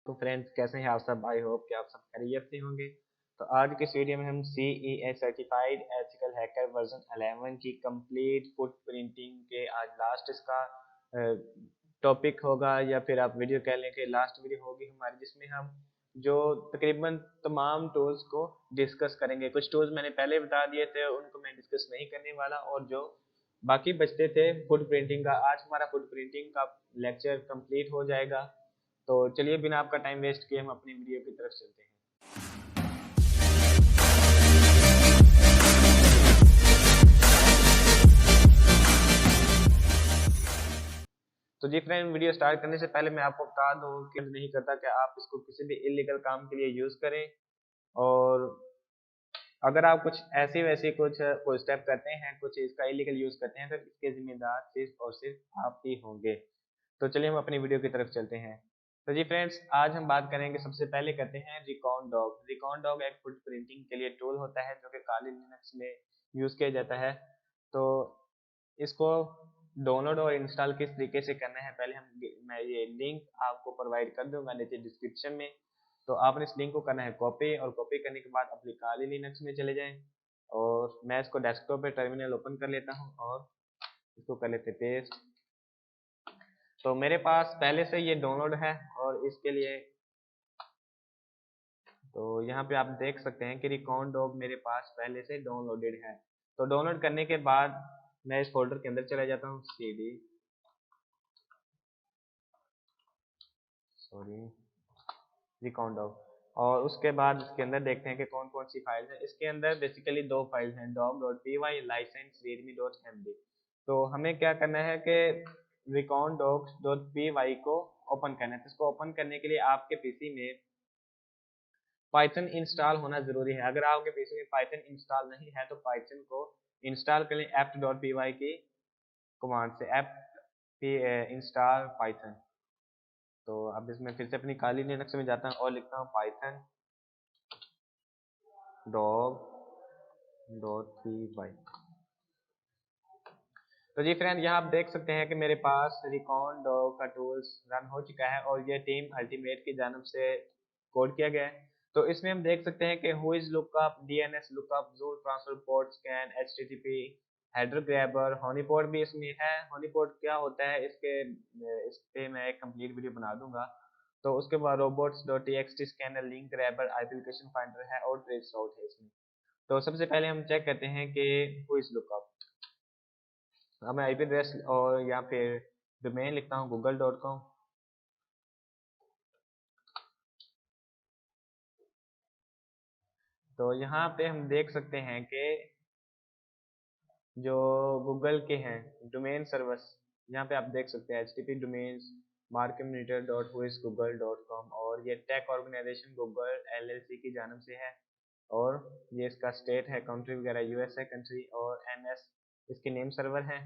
तो फ्रेंड्स कैसे हैं आप सब। आई होप कि आप सब खैरियत से होंगे। तो आज के इस वीडियो में हम CEA certified ethical hacker version 11 की कंप्लीट फुट प्रिंटिंग के आज लास्ट इसका टॉपिक होगा, या फिर आप वीडियो कह लें कि लास्ट वीडियो होगी हमारी, जिसमें हम जो तकरीबन तमाम टूल्स को डिस्कस करेंगे। कुछ टूल्स मैंने पहले बता दिए थे, उनको मैं डिस्कस नहीं करने वाला, और जो बाकी बचते थे फुट प्रिंटिंग का, आज हमारा फुट प्रिंटिंग का लेक्चर कंप्लीट हो जाएगा। तो चलिए बिना आपका टाइम वेस्ट किए हम अपनी वीडियो की तरफ चलते हैं। तो जी फ्रेंड, वीडियो स्टार्ट करने से पहले मैं आपको बता दूं कि नहीं करता कि आप इसको किसी भी इलीगल काम के लिए यूज करें, और अगर आप कुछ ऐसी वैसी कुछ कोई स्टेप करते हैं, कुछ इसका इलीगल यूज करते हैं, तो इसके जिम्मेदार सिर्फ और सिर्फ आप ही होंगे। तो चलिए हम अपनी वीडियो की तरफ चलते हैं। तो जी फ्रेंड्स, आज हम बात करेंगे, सबसे पहले करते हैं रिकॉन डॉग। रिकॉन डॉग एक फुट प्रिंटिंग के लिए टूल होता है जो कि काली लिनक्स में यूज किया जाता है। तो इसको डाउनलोड और इंस्टॉल किस तरीके से करना है, पहले मैं ये लिंक आपको प्रोवाइड कर दूंगा नीचे डिस्क्रिप्शन में। तो आपने इस लिंक को करना है कॉपी, और कॉपी करने के बाद अपनी काली लिनक्स में चले जाएं, और मैं इसको डेस्कटॉप पे टर्मिनल ओपन कर लेता हूं और इसको कर लेते पेस्ट। तो मेरे पास पहले से ये डाउनलोड है, और इसके लिए तो यहाँ पे आप देख सकते हैं कि रिकॉन डॉग मेरे पास पहले से डाउनलोडेड है। तो डाउनलोड करने के बाद मैं इस फोल्डर के अंदर चला जाता हूँ, CD सॉरी रिकॉन डॉग, और उसके बाद इसके अंदर देखते हैं कि कौन कौन सी फाइल है। इसके अंदर बेसिकली दो फाइल हैं, dog.py, लाइसेंस readme.md। तो हमें क्या करना है कि रिकॉन docs.py को ओपन करना है। तो इसको ओपन करने के लिए आपके पीसी में पाइथन इंस्टॉल होना जरूरी है। अगर आपके पीसी में पाइथन इंस्टॉल नहीं है तो पाइथन को इंस्टॉल कर लें apt.py की कमांड से, apt इंस्टॉल पाइथन। तो अब इसमें फिर से अपनी काली लिनक्स में जाता हूँ और लिखता हूँ पाइथन dog.py। तो जी फ्रेंड, यहाँ आप देख सकते हैं कि मेरे पास रिकॉन डॉग का टूल्स रन हो चुका है, और ये टीम अल्टीमेट की जानब से कोड किया गया है। तो इसमें हम देख सकते हैं कि who is lookup, DNS lookup, zone transfer port scan, HTTP header grabber, honeypot भी इसमें है। हनीपॉट क्या होता है, इस पे मैं एक कंप्लीट वीडियो बना दूंगा। तो उसके बाद robots.txt scanner, link grabber, application finder है, और ट्रेस राउट है इसमें। तो सबसे पहले हम चेक करते हैं कि हु इज लुकअप। अब मैं IP एड्रेस और या फिर डोमेन लिखता हूँ google.com। तो यहाँ पे हम देख सकते हैं कि जो गूगल के हैं डोमेन सर्वर्स, यहाँ पे आप देख सकते हैं HTTP डोमेन्स marketmeter.whoisgoogle.com, और ये टेक ऑर्गेनाइजेशन गूगल LLC की जानब से है, और ये इसका स्टेट है, कंट्री वगैरह US है कंट्री, और NS इसके नेम सर्वर है।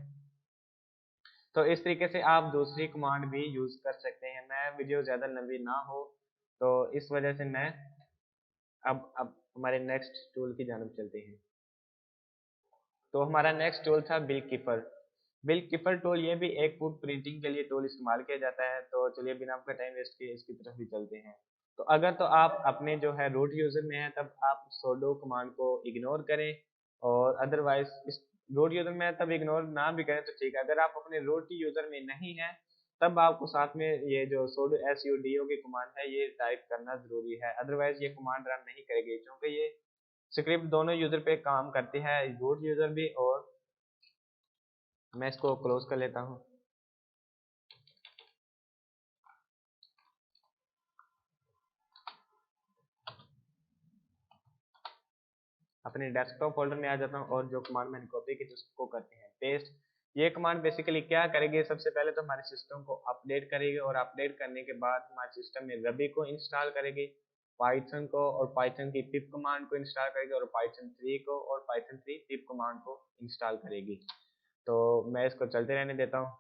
तो इस तरीके से आप दूसरी कमांड भी यूज कर सकते हैं। मैं वीडियो ज़्यादा लंबी ना हो तो इस वजह से मैं अब हमारे नेक्स्ट टूल की जानब चलते हैं। तो हमारा नेक्स्ट टूल था bill keeper. Bill keeper tool ये भी एक फूड प्रिंटिंग के लिए टूल इस्तेमाल किया जाता है। तो चलिए बिना आपका टाइम वेस्ट किए इसकी तरफ भी चलते हैं। तो अगर तो आप अपने जो है रूट यूजर में है, तब आप sudo कमांड को इग्नोर करें, और अदरवाइज इस रूट यूजर में तब इग्नोर ना भी करें तो ठीक है। अगर आप अपने रूट यूजर में नहीं है, तब आपको साथ में ये जो sudo sudo की कमांड है ये टाइप करना जरूरी है, अदरवाइज ये कमांड रन नहीं करेगी, क्योंकि ये स्क्रिप्ट दोनों यूजर पे काम करती है, रूट यूजर भी। और मैं इसको क्लोज कर लेता हूँ। अपने डेस्कटॉप फोल्डर में आ जाता हूँ, और जो कमांड मैंने कॉपी की थी उसको करते हैं पेस्ट। ये कमांड बेसिकली क्या करेगी, सबसे पहले तो हमारे सिस्टम को अपडेट करेगी, और अपडेट करने के बाद हमारे सिस्टम में रबी को इंस्टॉल करेगी, पाइथन को, और पाइथन की पिप कमांड को इंस्टॉल करेगी, और पाइथन 3 को, और पाइथन 3 पिप कमांड को इंस्टॉल करेगी। तो मैं इसको चलते रहने देता हूँ।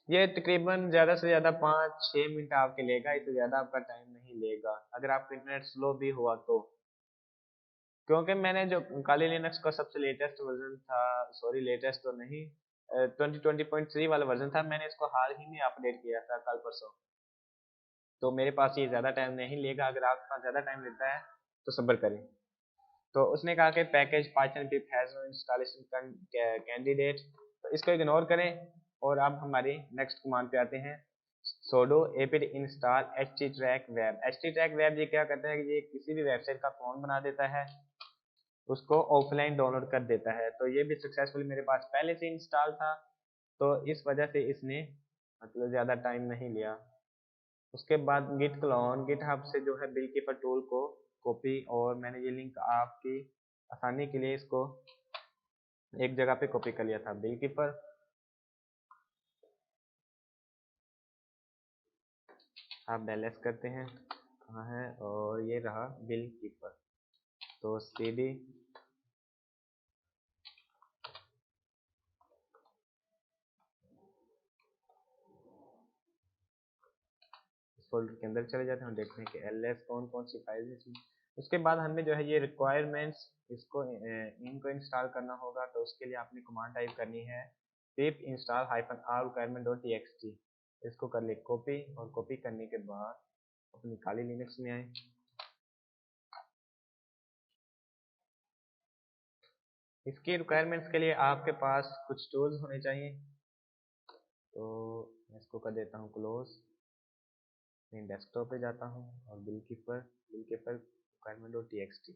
ये तकरीबन ज़्यादा से ज़्यादा 5-6 मिनट आपके लेगा, इससे ज़्यादा आपका टाइम नहीं लेगा, अगर आपका इंटरनेट स्लो भी हुआ तो। क्योंकि मैंने जो काली लिनक्स का सबसे लेटेस्ट वर्जन था, सॉरी लेटेस्ट तो नहीं, 2020.3 वाला वर्जन था, मैंने इसको हाल ही में अपडेट किया था कल परसों। तो मेरे पास ये ज़्यादा टाइम नहीं लेगा, अगर आपके पास ज़्यादा टाइम लेता है तो सब्र करें। तो उसने कहा कि package Python pip has no installation candidate, तो इसको इग्नोर करें और अब हमारी नेक्स्ट कमांड पे आते हैं। sudo apt install httrack-web। httrack-web ये क्या करता है कि ये किसी भी वेबसाइट का क्लोन बना देता है, उसको ऑफलाइन डाउनलोड कर देता है। तो ये भी सक्सेसफुली मेरे पास पहले से इंस्टॉल था, तो इस वजह से इसने मतलब ज़्यादा टाइम नहीं लिया। उसके बाद गिट क्लोन, गिटहब से जो है बिलकीपर टूल को कॉपी, और मैंने ये लिंक आपकी आसानी के लिए इसको एक जगह पे कॉपी कर लिया था, बिलकीपर। आप बैलेंस करते हैं कहाँ है, और ये रहा बिलकीपर। तो cd फोल्डर के अंदर चले जाते हैं और देखते हैं कि ls कौन कौन सी फाइल इसमें। उसके बाद हमें जो है ये रिक्वायरमेंट्स इसको इनको इंस्टॉल करना होगा। तो उसके लिए आपने कमांड टाइप करनी है pip install -r requirement.txt। इसको कर ले कॉपी, और कॉपी करने के बाद अपनी काली लिनक्स में आए। इसकी रिक्वायरमेंट्स के लिए आपके पास कुछ टूल्स होने चाहिए। तो मैं इसको कर देता हूँ क्लोज, मैं डेस्कटॉप पे जाता हूँ और बिलकीपर requirement.txt।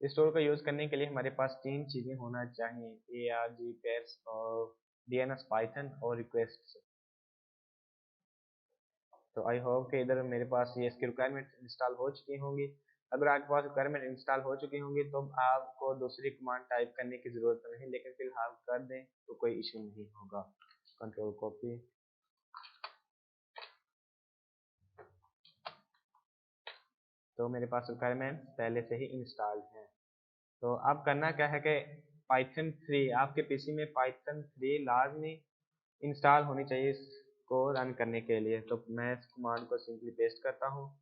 इस टूल का यूज़ करने के लिए हमारे पास तीन चीज़ें होना चाहिए, ARG pairs और DNS पाइथन और रिक्वेस्ट। तो आई होप कि इधर मेरे पास ये इसकी रिक्वायरमेंट इंस्टॉल हो चुकी होंगी। अगर आपके पास रिक्वायरमेंट इंस्टॉल हो चुकी होंगी तो आपको दूसरी कमांड टाइप करने की ज़रूरत नहीं, लेकिन फिलहाल कर दें तो कोई इशू नहीं होगा। कंट्रोल कॉपी, तो मेरे पास रिक्वायरमेंट पहले से ही इंस्टॉल्ड है। तो अब करना क्या है कि पाइथन 3 आपके पीसी में पाइथन 3 लाजमी इंस्टॉल होनी चाहिए इसको रन करने के लिए। तो मैं इस कमांड को सिंपली पेस्ट करता हूँ।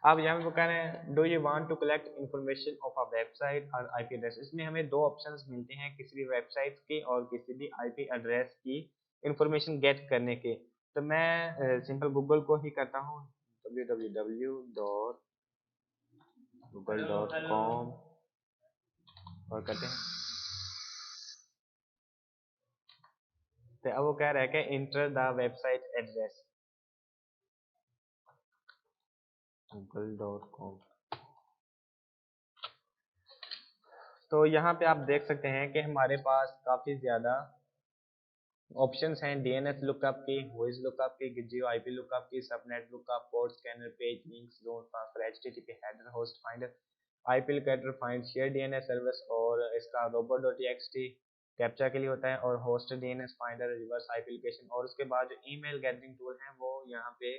अब यहाँ पे कह रहे हैं do you want to collect information of a website और आईपी एड्रेस। इसमें हमें दो ऑप्शंस मिलते हैं, किसी भी वेबसाइट की और किसी भी आईपी एड्रेस की इंफॉर्मेशन गेट करने के। तो मैं सिंपल गूगल को ही करता हूँ, www.google.com, और करते हैं। तो अब वो कह रहा है कि enter the website address google.com। तो यहाँ पे आप देख सकते हैं कि हमारे पास काफ़ी ज़्यादा ऑप्शंस हैं, डीएनएस लुकअप की, वॉइस लुकअप की, जियो आईपी लुकअप की, subnet lookup, port scanner, page links, zone transfer, HTTP header, host finder, IP locator find, share DNS service, और इसका रोबोट.txt कैप्चा के लिए होता है, और host DNS finder, reverse IP location, और उसके बाद जो ईमेल गैदरिंग टूल हैं वो यहाँ पे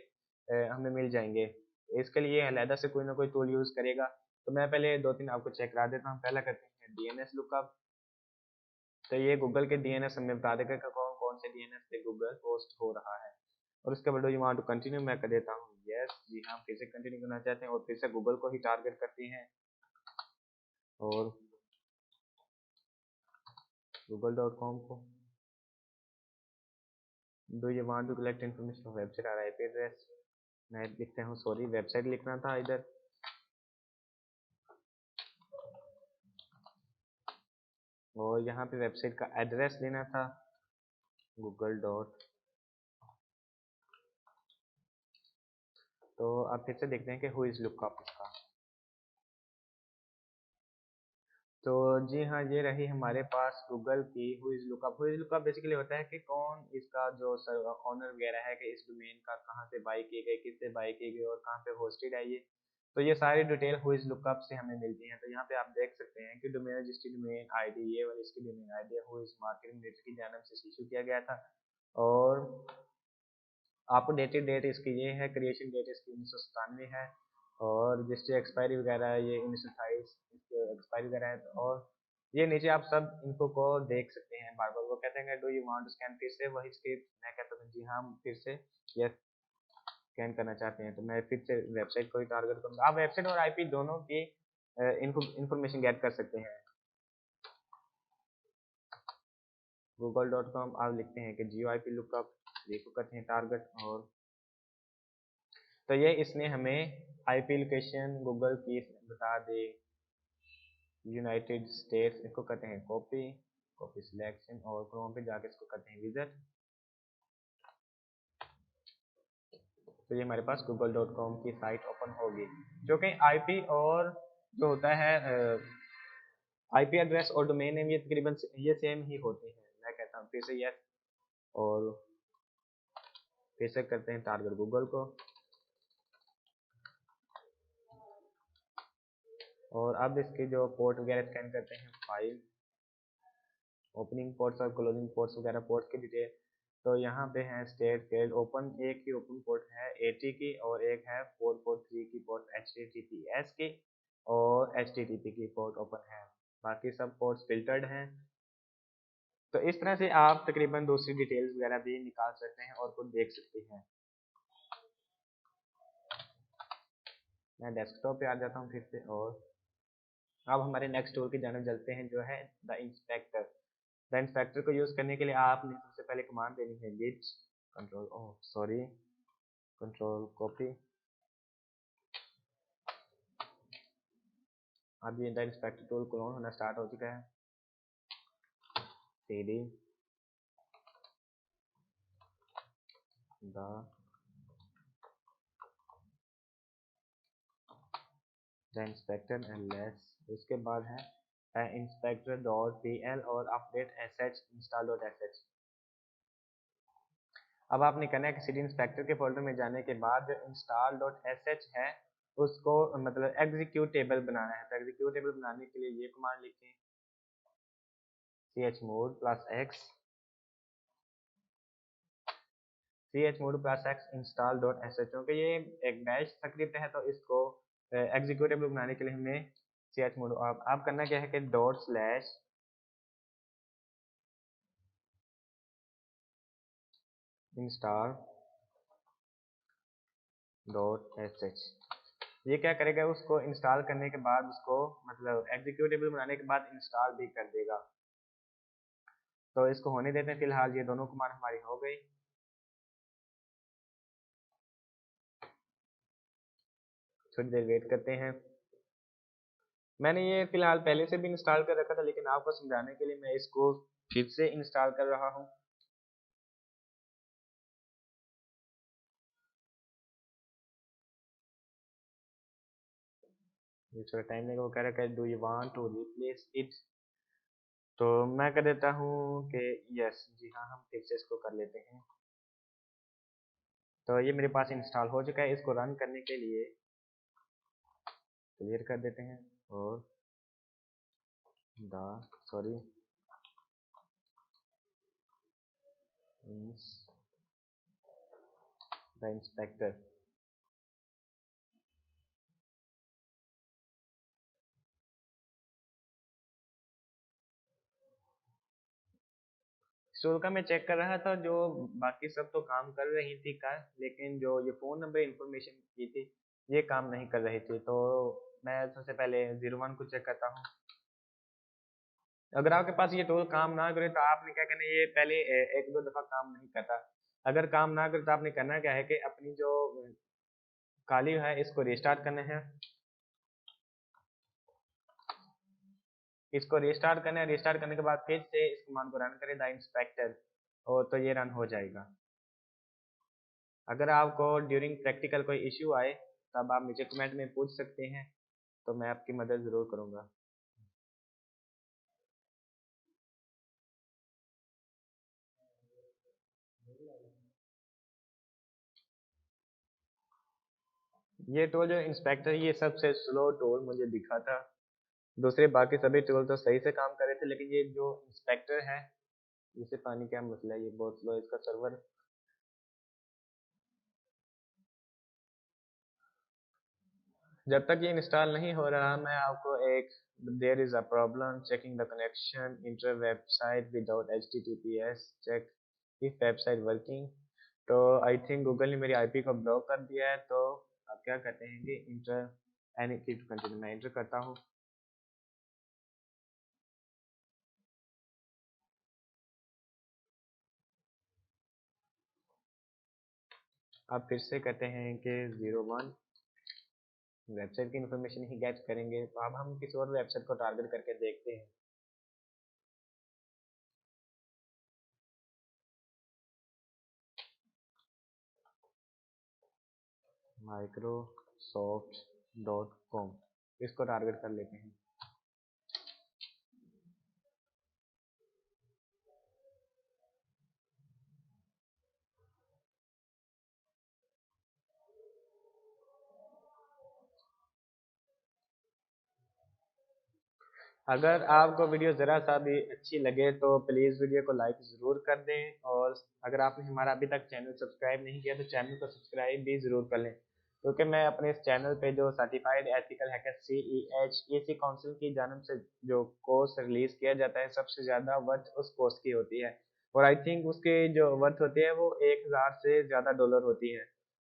हमें मिल जाएंगे। इसके लिए अलहदा से कोई ना कोई टूल यूज़ करेगा। तो मैं पहले दो तीन आपको चेक करा देता हूँ। पहला करते हैं डीएनएस लुकअप। तो ये गूगल के डीएनएस हमें बता देगा कि कौन कौन से डीएनएस पे गूगल होस्ट हो रहा है। और उसके बाद यू वांट टू कंटिन्यू, मैं कर देता हूँ यस, जी हाँ, फिर से कंटिन्यू करना चाहते हैं और फिर से गूगल को ही टारगेट करते हैं, और google.com को। Do you want to collect information of website और आईपी एड्रेस, मैं लिखते हूँ, सॉरी वेबसाइट लिखना था इधर, और यहाँ पे वेबसाइट का एड्रेस देना था गूगल डॉट। तो अब फिर से देखते हैं कि हु इज लुकअप इसका। तो जी हाँ, ये रही हमारे पास गूगल की who is lookup. Who is lookup basically होता है कि कौन इसका जो ऑनर वगैरह है, कि इस डोमेन का कहाँ से बाई की गई, किससे बाई की गई और कहाँ पे होस्टेड है ये। तो ये सारी डिटेल हु इज लुकअप से हमें मिलती है। तो यहाँ पे आप देख सकते हैं कि डोमेन रजिस्ट्री, डोमेन आईडी, ये वाली इसकी डोमेन आईडी है, हु इज मार्केटिंग रेट की जानब से इशू किया गया था, और आपको डेटेड डेट इसकी ये है, क्रिएशन डेट इसकी 1997 है, और रजिस्ट्री एक्सपायरी वगैरह ये 1928 इसकी एक्सपायरी वगैरह है। और ये नीचे आप सब इनको को देख सकते हैं। बार बार वो कहते हैं do you want to scan, फिर से वही स्क्रिप्ट, मैं कहता हूँ जी हाँ, फिर से यस स्कैन करना चाहते हैं। तो मैं फिर से वेबसाइट को ही टारगेट करूँगा। आप वेबसाइट और आईपी दोनों की इनको इन्फॉर्मेशन गेट कर सकते हैं। google.com आप लिखते हैं कि जियो आईपी लुकअप, देखो करते हैं टारगेट। और तो ये इसने हमें आईपी लोकेशन गूगल की बता दे, यूनाइटेड स्टेट्स, इसको करते हैं कॉपी, कॉपी सिलेक्शन और क्रोम पे जाके इसको करते हैं विजिट। तो ये हमारे पास google.com की साइट ओपन होगी, जो कि आईपी और जो होता है आईपी एड्रेस और डोमेन नेम ये तकरीबन ये सेम ही होते हैं। मैं कहता हूँ फिर से यस, और फिर से करते हैं टारगेट गूगल को, और अब इसके जो पोर्ट वगैरह स्कैन करते हैं, फाइल ओपनिंग पोर्ट्स और क्लोजिंग पोर्ट्स वगैरह पोर्ट्स की डिटेल। तो यहाँ पे है स्टेट फील्ड ओपन, एक ही ओपन पोर्ट है 80 की और एक है 443 की पोर्ट HTTPS की, और HTTP की पोर्ट ओपन है, बाकी सब पोर्ट्स फिल्टर्ड हैं। तो इस तरह से आप तकरीबन दूसरी डिटेल्स वगैरह भी निकाल सकते हैं और खुद देख सकते हैं। मैं डेस्कटॉप पे आ जाता हूँ फिर से, और अब हमारे नेक्स्ट टूल की जानब चलते हैं जो है द इंस्पेक्टर। द इंस्पेक्टर को यूज़ करने के लिए आपने सबसे पहले कमांड देनी है git कंट्रोल कॉपी। अब ये द इंस्पेक्टर टूल क्लोन होना स्टार्ट हो चुका है, cd द इंस्पेक्टर ls, उसके बाद है inspector.pl और अपडेट sh install.sh। अब आपने करना है कि cd इंस्पेक्टर के फोल्डर में जाने के बाद जो install.sh है उसको मतलब एग्जीक्यूटेबल बनाना है। तो एग्जीक्यूटेबल बनाने के लिए ये कमांड लिखें chmod+x install.sh, क्योंकि ये एक बैश स्क्रिप्ट है तो इसको एग्जीक्यूटेबल बनाने के लिए हमें chmod आप करना क्या है कि ./install.sh, ये क्या करेगा, उसको इंस्टॉल करने के बाद उसको मतलब एग्जीक्यूटेबल बनाने के बाद इंस्टॉल भी कर देगा। तो इसको होने देते हैं फिलहाल, ये दोनों कमांड हमारी हो गई। थोड़ी देर वेट करते हैं। मैंने ये फिलहाल पहले से भी इंस्टॉल कर रखा था, लेकिन आपको समझाने के लिए मैं इसको फिर से इंस्टॉल कर रहा हूँ। ये थोड़ा टाइम लगेगा, वो कह रहा है do you want to replace it, तो मैं कर देता हूँ कि यस, जी हाँ, हम फिर से इसको कर लेते हैं। तो ये मेरे पास इंस्टॉल हो चुका है, इसको रन करने के लिए क्लियर कर देते हैं, और द इंस्पेक्टर। स्टोर का मैं चेक कर रहा था, जो बाकी सब तो काम कर रही थी कार, लेकिन जो ये फोन नंबर इंफॉर्मेशन की थी ये काम नहीं कर रही थी। तो मैं सबसे पहले 01 को चेक करता हूँ। अगर आपके पास ये टूल काम ना करे तो आपने क्या करना है, ये पहले एक दो दफा काम नहीं करता। अगर काम ना करे तो आपने करना क्या है कि अपनी जो खाली है इसको रिस्टार्ट करना है, इसको रिस्टार्ट करना है। रिस्टार्ट करने के बाद फिर से इस कमांड को रन करें द इंस्पेक्टर, और तो ये रन हो जाएगा। अगर आपको ड्यूरिंग प्रैक्टिकल कोई इश्यू आए तब आप मुझे कमेंट में पूछ सकते हैं, तो मैं आपकी मदद ज़रूर करूँगा। ये टूल जो इंस्पेक्टर, ये सबसे स्लो टूल मुझे दिखा था। दूसरे बाकी सभी टूल तो सही से काम कर रहे थे, लेकिन ये जो इंस्पेक्टर है, इसे पानी क्या मसला है, ये बहुत स्लो है इसका सर्वर। जब तक ये इंस्टॉल नहीं हो रहा, मैं आपको एक there is a problem checking the connection inter website without HTTPS, check if website working. तो आई थिंक गूगल ने मेरी आईपी को ब्लॉक कर दिया है, तो आप क्या कहते हैं कि इंटर एनी की कंटिन्यू, मैं इंटर करता हूँ। अब फिर से कहते हैं कि 01 वेबसाइट की इन्फॉर्मेशन ही गेट करेंगे। तो अब हम किसी और वेबसाइट को टारगेट करके देखते हैं। microsoft.com इसको टारगेट कर लेते हैं। अगर आपको वीडियो ज़रा सा भी अच्छी लगे तो प्लीज़ वीडियो को लाइक ज़रूर कर दें, और अगर आपने हमारा अभी तक चैनल सब्सक्राइब नहीं किया तो चैनल को सब्सक्राइब भी ज़रूर कर लें, क्योंकि मैं अपने इस चैनल पे जो certified ethical hacker CEHEC council की जानब से जो कोर्स रिलीज़ किया जाता है, सबसे ज़्यादा वर्थ उस कोर्स की होती है, और आई थिंक उसकी जो वर्थ होती है वो 1000 से ज़्यादा डॉलर होती है।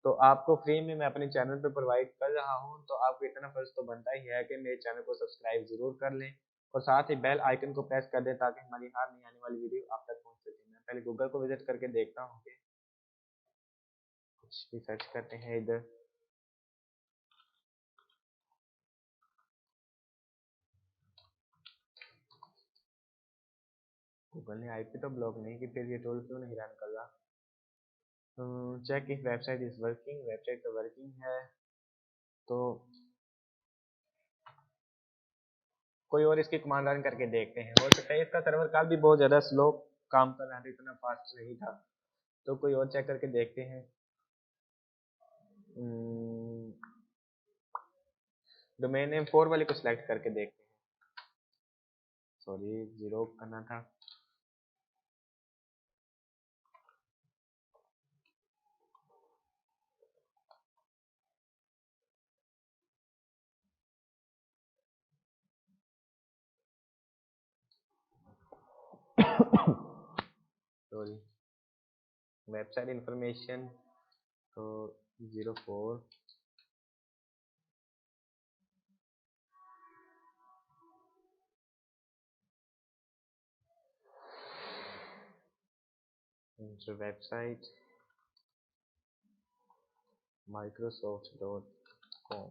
तो आपको फ्री में मैं अपने चैनल पे प्रोवाइड कर रहा हूँ, तो आपको इतना फर्ज तो बनता ही है कि मेरे चैनल को सब्सक्राइब ज़रूर कर लें और साथ ही बेल आइकन को प्रेस कर दें, ताकि हमारी हर नई आने वाली वीडियो आप तक पहुंच सके। मैं पहले गूगल को विजिट करके देखता हूँ कि कुछ भी सर्च करते हैं इधर। गूगल ने आईपी तो ब्लॉक नहीं की, फिर ये टूल क्यों नहीं रन कर रहा। Check if website is working, website तो वर्किंग है, तो कोई और इसकी कमांड रन करके देखते हैं। हो सकता है इसका सर्वर कल भी बहुत ज़्यादा स्लो काम कर रहा था, इतना फास्ट नहीं था, तो कोई और चेक करके देखते हैं। डोमेन नेम 4 वाले को सिलेक्ट करके देखते हैं। सॉरी, 0 करना था। सॉरी, वेबसाइट इंफॉर्मेशन तो 04 वेबसाइट microsoft.com।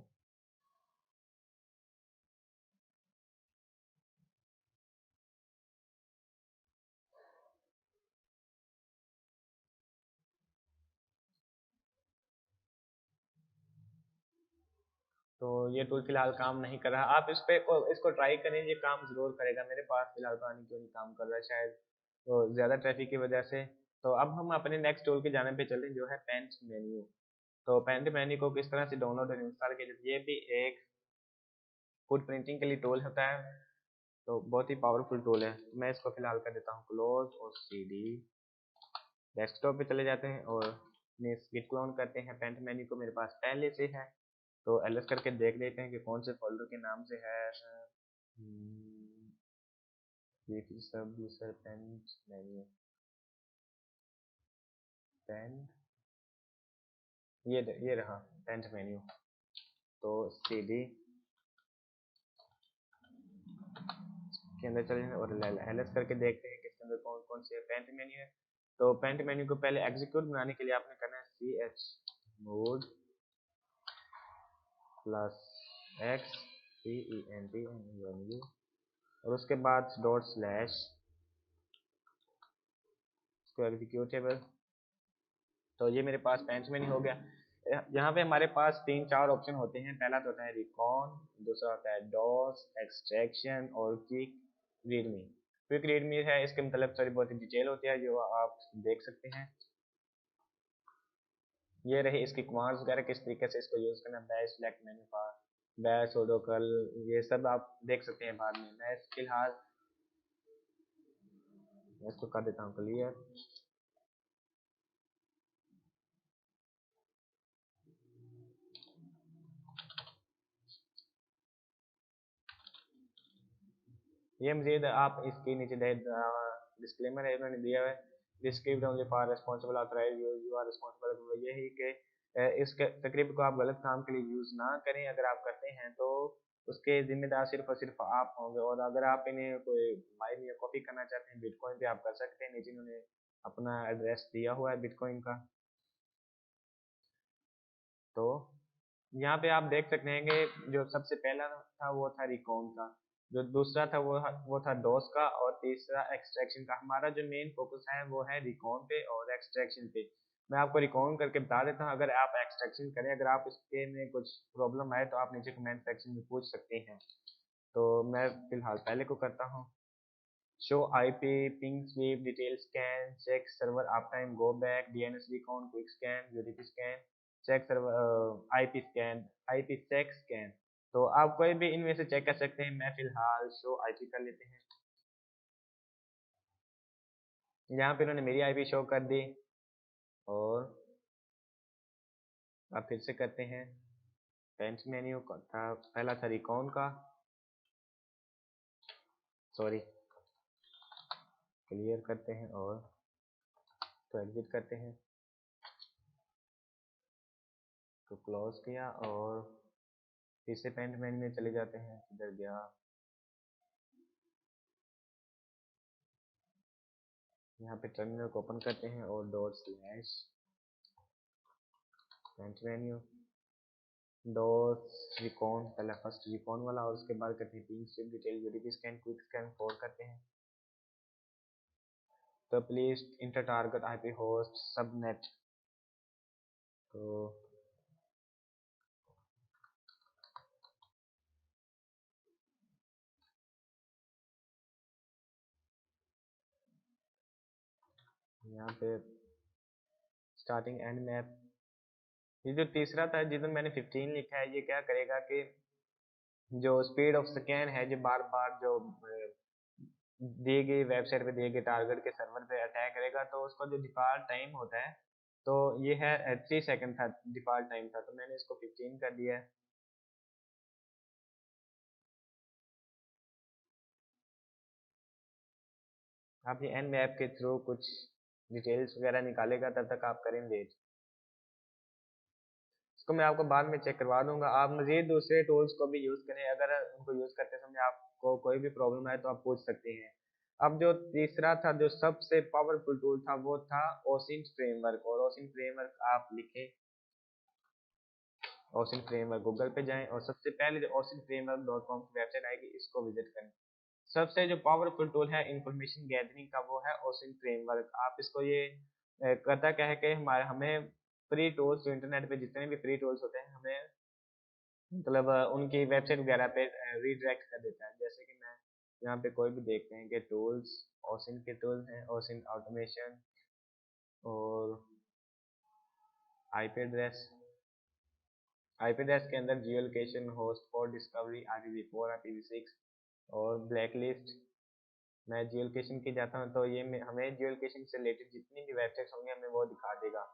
तो ये टूल फिलहाल काम नहीं कर रहा। आप इस पे इसको ट्राई करें, ये काम जरूर करेगा। मेरे पास फिलहाल तो क्यों नहीं काम कर रहा है, शायद तो ज़्यादा ट्रैफिक की वजह से। तो अब हम अपने नेक्स्ट टूल की जाने पे चलें, जो है पेंट मेन्यू। तो पेंट मेन्यू को किस तरह से डाउनलोड और इंस्टॉल किया जाए, ये भी एक फुट प्रिंटिंग के लिए टूल होता है, तो बहुत ही पावरफुल टूल है। तो मैं इसको फिलहाल कर देता हूँ क्लोज, और CD डेस्कटॉप पे चले जाते हैं और गिट क्लोन करते हैं। पेंट मेन्यू को मेरे पास पहले से है, तो एलएस करके देख लेते हैं कि कौन से फोल्डर के नाम से है। ये सब यूजर पेंट मेन्यू, पेंट, ये रहा पेंट मेन्यू। तो CD के अंदर चले और एलएस करके देखते हैं कि इसके अंदर कौन कौन से पेंट मेन्यू है। तो पेंट मेन्यू को पहले एग्जीक्यूट बनाने के लिए आपने करना है chmod +X और उसके बाद // इसको एग्जीक्यूटेबल। तो ये मेरे पास पेंट मेन्यू हो गया। यहाँ पे हमारे पास 3-4 ऑप्शन होते हैं। पहला तो होता है रिकॉन, दूसरा होता है डॉस एक्सट्रैक्शन, और क्विक रीडमी। क्विक रीडमी है, इसके मतलब थोड़ी बहुत डिटेल होती है जो आप देख सकते हैं। ये रही इसकी कमांड्स वगैरह, किस तरीके से इसको यूज़ करना, bash select menu bar, bash ओडोकल, ये सब आप देख सकते हैं बाद में। मैं फिलहाल इसको कर देता हूँ क्लियर। ये मजीद आप इसके नीचे डिस्क्लेमर है इन्होंने दिया है, script only for responsible authorised use, you are responsible. ये ही कि इस स्क्रिप्ट को आप गलत काम के लिए यूज़ ना करें। अगर आप करते हैं तो उसके जिम्मेदार सिर्फ और सिर्फ आप होंगे। और अगर आप इन्हें कोई बाइंग या कॉपी करना चाहते हैं बिटकॉइन पे, आप कर सकते हैं। नीचे इन्होंने अपना एड्रेस दिया हुआ है बिटकॉइन का। तो यहाँ पे आप देख सकते हैं कि जो सबसे पहला था वो था रिकॉन का, जो दूसरा था वो था डोस का, और तीसरा एक्सट्रैक्शन का। हमारा जो मेन फोकस है वो है रिकॉन पे और एक्सट्रैक्शन पे। मैं आपको रिकॉन करके बता देता हूँ, अगर आप एक्सट्रैक्शन करें, अगर आप इसके में कुछ प्रॉब्लम आए तो आप नीचे कमेंट सेक्शन में पूछ सकते हैं। तो मैं फिलहाल पहले को करता हूँ। Show IP ping sweep detail scan check server uptime go back DNS recon quick scan UDP scan check server IP scan IP check scan। तो आप कोई भी इनमें से चेक कर सकते हैं। मैं फिलहाल शो IP कर लेते हैं। यहाँ पे उन्होंने मेरी IP शो कर दी, और अब फिर से करते हैं। पेंट मेन्यू का था, पहला था रिकॉन का, सॉरी, क्लियर करते हैं और तो एग्जिट करते हैं, तो क्लोज किया और फिर से पेंट मेन्यू में चले जाते हैं। इधर गया, यहाँ पे टर्मिनल को ओपन करते हैं और dot slash paint menu dot recon, पहला फर्स्ट रिकॉन वाला, और उसके बाद करते हैं ping sweep detail UDP scan quick scan 4 करते हैं। तो please enter target IP host subnet. तो यहाँ पे स्टार्टिंग एंड मैप, ये जो तीसरा था जिधर मैंने 15 लिखा है, ये क्या करेगा कि जो स्पीड ऑफ स्कैन है, जो बार बार जो दिए गए वेबसाइट पे दिए गए टारगेट के सर्वर पे अटैक करेगा, तो उसका जो डिफॉल्ट टाइम होता है, तो ये है 3 सेकंड था डिफॉल्ट टाइम था, तो मैंने इसको 15 कर दिया है। आप ये एन मैप के थ्रू कुछ डिटेल्स वगैरह निकालेगा, तब तक आप करें वेट। इसको मैं आपको बाद में चेक करवा दूंगा। आप मजीद दूसरे टूल्स को भी यूज़ करें, अगर उनको यूज़ करते समय आपको कोई भी प्रॉब्लम आए तो आप पूछ सकते हैं। अब जो तीसरा था, जो सबसे पावरफुल टूल था, वो था ओसिन फ्रेमवर्क। और ओसिन फ्रेमवर्क आप लिखें, ओसिन फ्रेमवर्क गूगल पे जाएं और सबसे पहले जो ओसिन फ्रेमवर्क .com की वेबसाइट आएगी, इसको विजिट करें। सबसे जो पावरफुल टूल है इंफॉर्मेशन गैदरिंग का, वो है ओसिन फ्रेमवर्क। आप इसको ये करता क्या है कि हमारे हमें फ्री टूल्स, जो इंटरनेट पे जितने भी फ्री टूल्स होते हैं, हमें मतलब उनकी वेबसाइट वगैरह पे रीडायरेक्ट कर देता है। जैसे कि मैं यहाँ पे कोई भी देखते हैं कि टूल्स, ओसिन के टूल्स हैं, ओसिन ऑटोमेशन और आईपी एड्रेस। आईपी एड्रेस के अंदर जियो location, host for discovery, IPv4, IPv6 और ब्लैक लिस्ट। मैं जियो लोकेशन की जाता हूँ, तो ये हमें जियो लोकेशन से रिलेटेड जितनी भी वेबसाइट्स होंगी, हमें वो दिखा देगा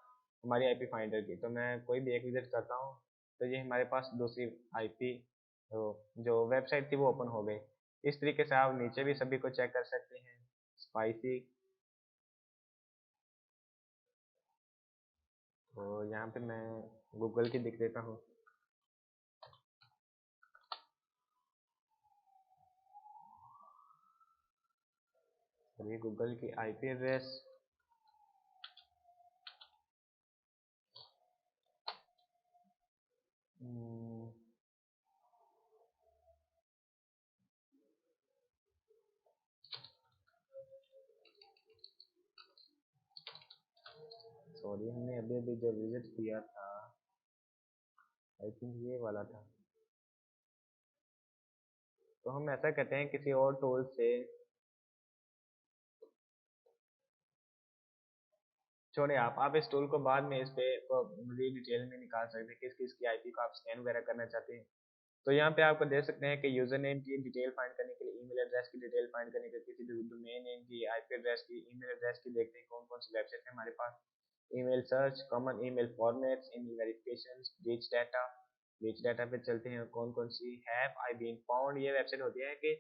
हमारी आईपी फाइंडर की। तो मैं कोई भी एक विजिट करता हूँ, तो ये हमारे पास दूसरी आईपी जो वेबसाइट थी वो ओपन हो गई। इस तरीके से आप नीचे भी सभी को चेक कर सकते हैं। स्पाइसी, तो यहाँ पे मैं गूगल की दिख देता हूँ। ये गूगल की आईपी एड्रेस, सॉरी, हमने अभी अभी जो विजिट किया था, आई थिंक ये वाला था। तो हम ऐसा कहते हैं किसी और टूल से, छोड़े आप इस टूल को बाद में इस पे मजीद डिटेल में निकाल सकते हैं, किस किस की आईपी को आप स्कैन वगैरह करना चाहते हैं। तो यहाँ पे आपको दे सकते हैं कि यूजर नेम की डिटेल फाइंड करने के लिए, ईमेल एड्रेस की डिटेल फाइंड करने के लिए, किसी भी डोमेन नेम की, आईपी एड्रेस की, ईमेल एड्रेस की, देखते हैं कौन कौन सी वेबसाइट है हमारे पास। Email search, common email formats, email verification, rich data पे चलते हैं। कौन कौन सी हैव आई बीन फाउंड, ये वेबसाइट होती है कि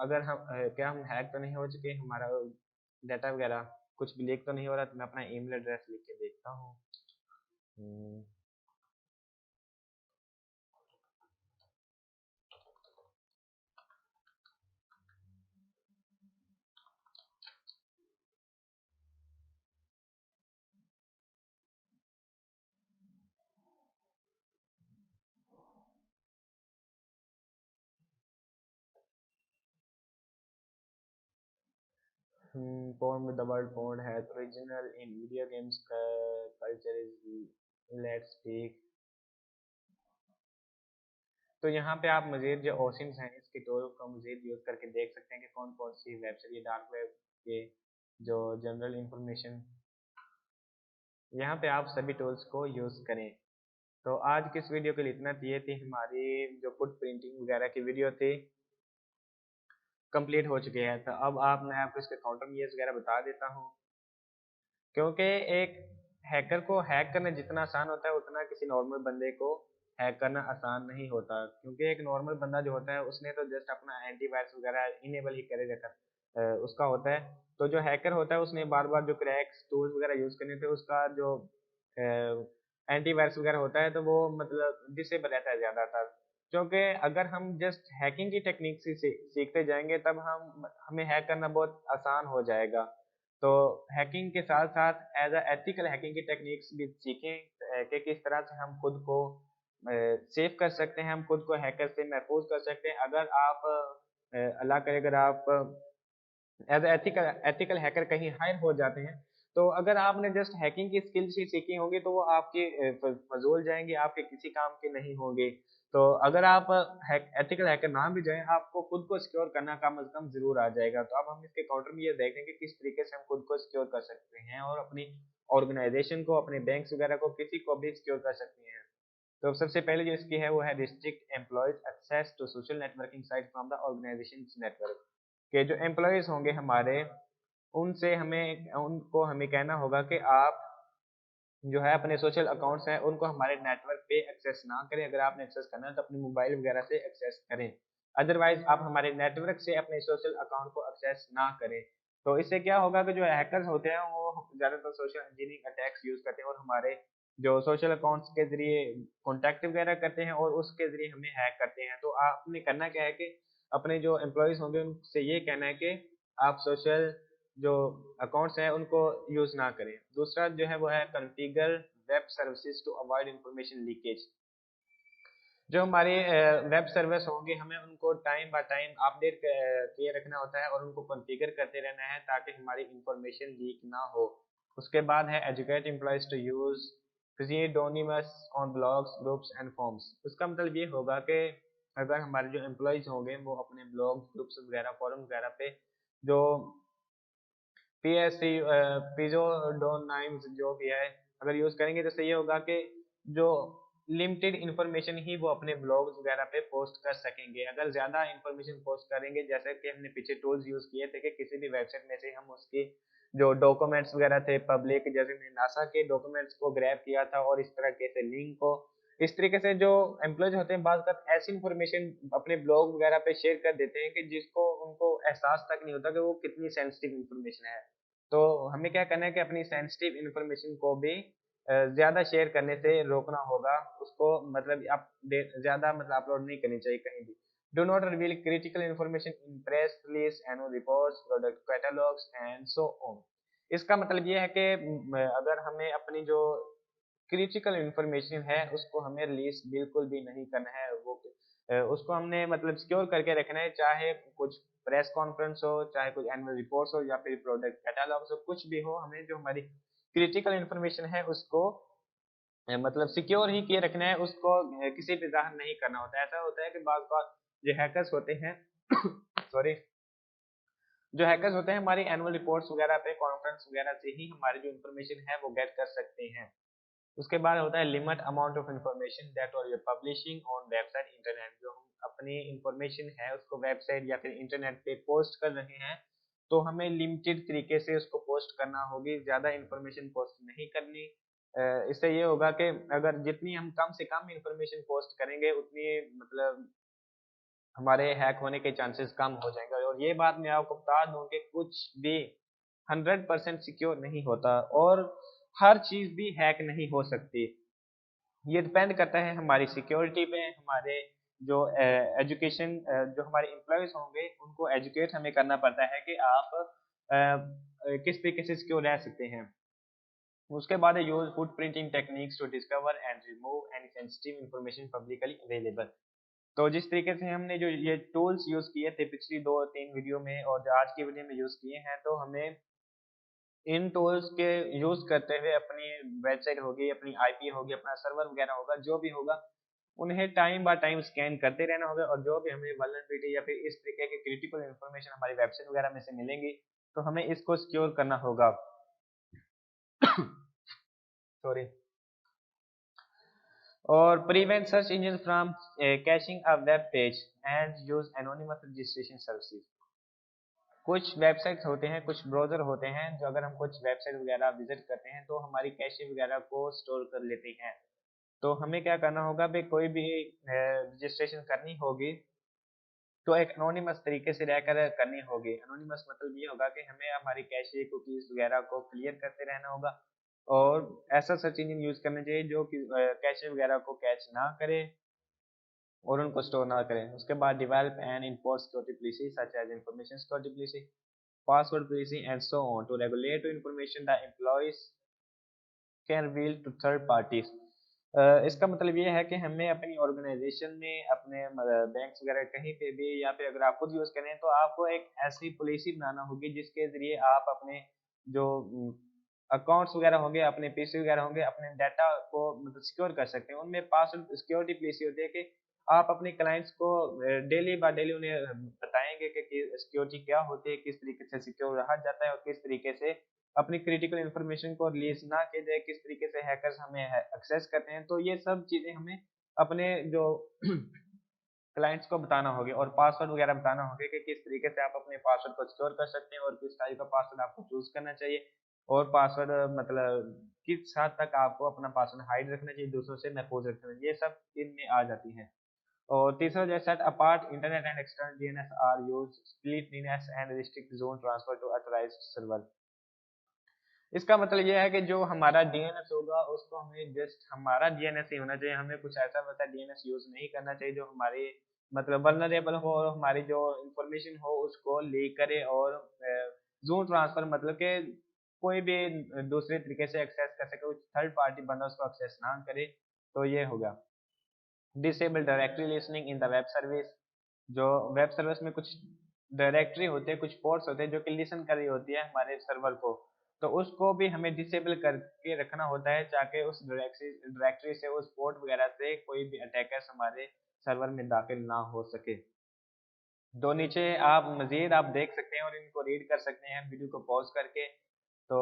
अगर हम क्या हम हैक तो नहीं हो चुके, हमारा डाटा वगैरह कुछ भी लीक तो नहीं हो रहा। तो मैं अपना ईमेल एड्रेस लिख के देखता हूँ। हम्म, Porn with the word porn has original in video games culture is let's speak. तो यहाँ पे आप मजीद जो ऑप्शंस हैं इसके टूल को मजीद यूज करके देख सकते हैं कि कौन कौन सी वेबसाइट ये डार्क वेब के जो जनरल इंफॉर्मेशन, यहाँ पे आप सभी टूल्स को यूज करें। तो आज की इस वीडियो के लिए इतना ये थी हमारी जो फुट प्रिंटिंग वगैरह की वीडियो थी कंप्लीट हो चुकी है। तो अब मैं आपको इसके काउंटर मीयर्स वगैरह बता देता हूँ, क्योंकि एक हैकर को हैक करना जितना आसान होता है उतना किसी नॉर्मल बंदे को हैक करना आसान नहीं होता, क्योंकि एक नॉर्मल बंदा जो होता है उसने तो जस्ट अपना एंटीवायरस वगैरह इनेबल ही करे रहता उसका होता है। तो जो हैकर होता है उसने बार बार जो क्रैक्स टूल्स वगैरह यूज करने थे उसका जो एंटीवायरस वगैरह होता है तो वो मतलब डिसेबल रहता है ज़्यादातर, क्योंकि अगर हम जस्ट हैकिंग की टेक्निक से सीखते जाएंगे तब हमें हैक करना बहुत आसान हो जाएगा। तो हैकिंग के साथ साथ एज अ एथिकल हैकिंग की टेक्निक्स भी सीखें कि किस तरह से हम खुद को सेव कर सकते हैं, हम खुद को हैकर से महफूज कर सकते हैं। अगर आप अल्लाह करे अगर आप एज एथिकल एथिकल हैकर कहीं हायर हो जाते हैं, तो अगर आपने जस्ट हैकिंग की स्किल्स ही सीखी होंगी तो वो आपकी फजूल जाएंगी, आपके किसी काम के नहीं होंगे। तो अगर आप एथिकल हैकर ना भी जाएं, आपको खुद को सिक्योर करना कम से कम जरूर आ जाएगा। तो अब हम इसके काउंटर में ये देखेंगे किस तरीके से हम खुद को सिक्योर कर सकते हैं और अपनी ऑर्गेनाइजेशन को, अपने बैंक्स वगैरह को, किसी को भी सिक्योर कर सकते हैं। तो सबसे पहले जो इसकी है वो है restrict employees access to social networking site from the organisation network, के जो एम्प्लॉयज होंगे हमारे उनसे उनको हमें कहना होगा कि आप जो है अपने सोशल अकाउंट्स हैं उनको हमारे नेटवर्क पे एक्सेस ना करें। अगर आपने एक्सेस करना है तो अपने मोबाइल वगैरह से एक्सेस करें, अदरवाइज आप हमारे नेटवर्क से अपने सोशल अकाउंट को एक्सेस ना करें। तो इससे क्या होगा कि जो हैकर्स होते हैं वो ज़्यादातर सोशल इंजीनियरिंग अटैक्स यूज करते हैं और हमारे जो सोशल अकाउंट्स के जरिए कॉन्टैक्ट वगैरह करते हैं और उसके जरिए हमें हैक करते हैं। तो आपने करना क्या है कि अपने जो एम्प्लॉयज़ होंगे उनसे ये कहना है कि आप सोशल जो अकाउंट्स हैं उनको यूज ना करें। दूसरा जो है वो है configure web services to avoid information leakage. जो हमारे वेब सर्विस होंगे हमें उनको टाइम बाय टाइम अपडेट किए रखना होता है और उनको कॉन्फ़िगर करते रहना है ताकि हमारी इंफॉर्मेशन लीक ना हो। उसके बाद है educate employees to use pseudonymous on blogs groups and forums. उसका मतलब ये होगा कि अगर हमारे जो एम्प्लॉयज होंगे वो अपने ब्लॉग्स ग्रुप्स वगैरह फॉरम वगैरह पे जो पीएससी पिज़ोडोनाइम्स जो भी है अगर यूज करेंगे तो सही होगा कि जो लिमिटेड इंफॉर्मेशन ही वो अपने ब्लॉग्स वगैरह पे पोस्ट कर सकेंगे। अगर ज्यादा इंफॉर्मेशन पोस्ट करेंगे, जैसे कि हमने पीछे टूल्स यूज किए थे कि किसी भी वेबसाइट में से हम उसकी जो डॉक्यूमेंट्स वगैरह थे पब्लिक, जैसे हमने नासा के डॉक्यूमेंट्स को ग्रैब किया था और इस तरह के से लिंक को, इस तरीके से जो एम्प्लॉयज होते हैं बात कर ऐसी इंफॉर्मेशन अपने ब्लॉग वगैरह पे शेयर कर देते हैं कि जिसको उनको एहसास तक नहीं होता कि वो कितनी सेंसिटिव इंफॉर्मेशन है। तो हमें क्या करना है कि अपनी सेंसिटिव इंफॉर्मेशन को भी ज़्यादा शेयर करने से रोकना होगा, उसको मतलब आप ज़्यादा मतलब अपलोड नहीं करनी चाहिए कहीं भी। Do not reveal critical information in press release, annual reports, product catalogues and so on. इसका मतलब ये है कि अगर हमें अपनी जो क्रिटिकल इंफॉर्मेशन है उसको हमें रिलीज बिल्कुल भी नहीं करना है, वो उसको हमने मतलब सिक्योर करके रखना है, चाहे कुछ प्रेस कॉन्फ्रेंस हो, चाहे कुछ एनुअल रिपोर्ट्स हो या फिर प्रोडक्ट कैटलॉग्स हो, कुछ भी हो, हमें जो हमारी क्रिटिकल इंफॉर्मेशन है उसको मतलब सिक्योर ही किए रखना है, उसको किसी भी ज़ाहिर नहीं करना होता है। ऐसा होता है कि बाज़ बार जो हैकर्स होते हैं सॉरी, जो हैकर्स होते हैं हमारी एनुअल रिपोर्ट्स वगैरह पे कॉन्फ्रेंस वगैरह से ही हमारी जो इंफॉर्मेशन है वो गेट कर सकते हैं। उसके बाद होता है limit amount of information that और your publishing on website internet. जो हम अपनी इंफॉर्मेशन है उसको वेबसाइट या फिर इंटरनेट पे पोस्ट कर रहे हैं तो हमें लिमिटेड तरीके से उसको पोस्ट करना होगी, ज़्यादा इंफॉर्मेशन पोस्ट नहीं करनी। इससे ये होगा कि अगर जितनी हम कम से कम इंफॉर्मेशन पोस्ट करेंगे उतनी मतलब हमारे हैक होने के चांसेस कम हो जाएंगे। और ये बात मैं आपको बता दूं कि कुछ भी 100% सिक्योर नहीं होता और हर चीज भी हैक नहीं हो सकती। ये डिपेंड करता है हमारी सिक्योरिटी पे, हमारे जो एजुकेशन जो हमारे एम्प्लॉयज होंगे उनको एजुकेट हमें करना पड़ता है कि आप किस तरीके से सिक्योर रह सकते हैं। उसके बाद है use footprinting techniques to discover and remove any sensitive information publicly available. तो जिस तरीके से हमने जो ये टूल्स यूज किए थे पिछली 2-3 वीडियो में और जो आज की वीडियो में यूज किए हैं, तो हमें इन टूल्स के यूज करते हुए अपनी वेबसाइट होगी, अपनी आईपी होगी, अपना सर्वर वगैरह होगा, जो भी होगा उन्हें टाइम बाय टाइम स्कैन करते रहना होगा। और जो भी हमें वल्नरेबिलिटी या फिर इस तरीके की क्रिटिकल इंफॉर्मेशन हमारी वेबसाइट वगैरह में से मिलेंगी, तो हमें इसको सिक्योर करना होगा। सॉरी। और prevent search engine from caching a web page and use anonymous registration services. कुछ वेबसाइट्स होते हैं, कुछ ब्राउजर होते हैं, जो अगर हम कुछ वेबसाइट वगैरह विजिट करते हैं तो हमारी कैशे वगैरह को स्टोर कर लेते हैं। तो हमें क्या करना होगा भाई, कोई भी रजिस्ट्रेशन करनी होगी तो एक एनोनिमस तरीके से रहकर करनी होगी। एनोनिमस मतलब ये होगा कि हमें हमारी कैशे कुकीज वगैरह को क्लियर करते रहना होगा और ऐसा सर्च इंजन यूज करना चाहिए जो कि कैशे वगैरह को कैच ना करे और उनको स्टोर ना करें। उसके बाद develop and import security policy such as information security policy, password policing and so on to regulate information that employees can reveal to third parties। इसका मतलब ये है कि हमें अपनी ऑर्गेनाइजेशन में, अपने बैंक्स वगैरह कहीं पे भी, या फिर अगर आप खुद यूज करें तो आपको एक ऐसी पॉलिसी बनाना होगी जिसके जरिए आप अपने जो अकाउंट्स वगैरह होंगे, अपने पीसी वगैरह होंगे, अपने डाटा को मतलब सिक्योर कर सकते हैं। उनमें पासवर्ड सिक्योरिटी पॉलिसी होती है कि आप अपने क्लाइंट्स को डेली बाय डेली उन्हें बताएंगे कि सिक्योरिटी क्या होती है, किस तरीके से सिक्योर रहा जाता है और किस तरीके से अपनी क्रिटिकल इंफॉर्मेशन को रिलीज ना किया जाए, किस तरीके से हैकर्स हमें एक्सेस करते हैं। तो ये सब चीजें हमें अपने जो क्लाइंट्स को बताना होगी और पासवर्ड वगैरह बताना होगा कि किस तरीके से आप अपने पासवर्ड को सिक्योर कर सकते हैं और किस टाइप का पासवर्ड आपको चूज करना चाहिए और पासवर्ड मतलब किस हद तक आपको अपना पासवर्ड हाइड रखना चाहिए, दूसरों से महफूज रखना चाहिए, ये सब इनमें आ जाती है। और तीसरा जो set apart internet and external DNS are use split DNS and restrict zone transfer to authorised server. इसका मतलब ये है कि जो हमारा डीएनएस होगा उसको हमें जस्ट हमारा डीएनएस ही होना चाहिए, हमें कुछ ऐसा वैसा डीएनएस यूज नहीं करना चाहिए जो हमारी मतलब वल्नरेबल हो और हमारी जो इंफॉर्मेशन हो उसको लीक करे। और जोन ट्रांसफर मतलब कि कोई भी दूसरे तरीके से एक्सेस कर सके, थर्ड पार्टी बंदा उसको एक्सेस ना करे, तो ये होगा। Disable directory listening in the web service. जो वेब सर्विस में कुछ डायरेक्टरी होते हैं, कुछ पोर्ट्स होते हैं जो कि लिसन कर रही होती है हमारे सर्वर को, तो उसको भी हमें डिसेबल करके रखना होता है ताकि उस डायरेक्टरी से, उस पोर्ट वगैरह से कोई भी अटैकर्स हमारे सर्वर में दाखिल ना हो सके। तो नीचे आप मजीद आप देख सकते हैं और इनको रीड कर सकते हैं वीडियो को पॉज करके। तो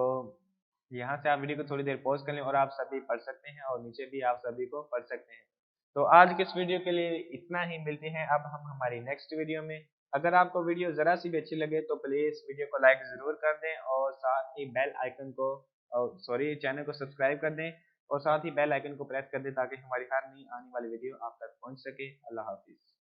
यहाँ से आप वीडियो को थोड़ी देर पॉज कर लें और आप सभी पढ़ सकते हैं और नीचे भी आप सभी को पढ़ सकते हैं। तो आज के इस वीडियो के लिए इतना ही, मिलते हैं अब हम हमारी नेक्स्ट वीडियो में। अगर आपको वीडियो जरा सी भी अच्छी लगे तो प्लीज वीडियो को लाइक जरूर कर दें और साथ ही बेल आइकन को सॉरी चैनल को सब्सक्राइब कर दें और साथ ही बेल आइकन को प्रेस कर दें ताकि हमारी हर नई आने वाली वीडियो आप तक पहुंच सके। अल्लाह हाफिज।